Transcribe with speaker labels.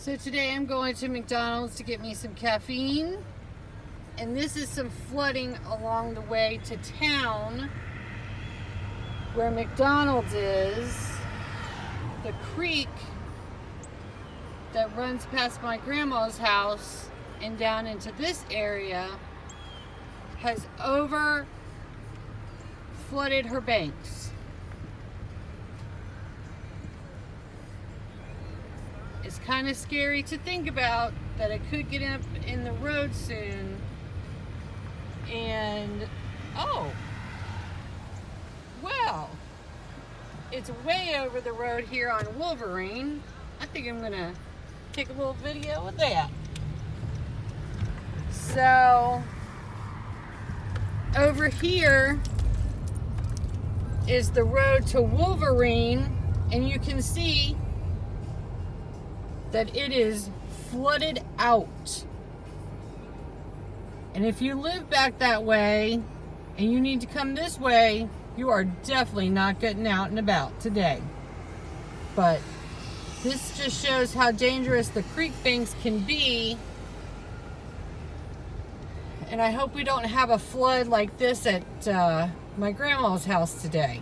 Speaker 1: So today I'm going to McDonald's to get me some caffeine, and this is some flooding along the way to town where McDonald's is. The creek that runs past my grandma's house and down into this area has over flooded her banks. It's kind of scary to think about that it could get up in the road soon. And oh, well, it's way over the road here on Wolverine. I think I'm gonna take a little video of that. So over here is the road to Wolverine, and you can see that it is flooded out. And if you live back that way and you need to come this way, you are definitely not getting out and about today. But this just shows how dangerous the creek banks can be. And I hope we don't have a flood like this at my grandma's house today.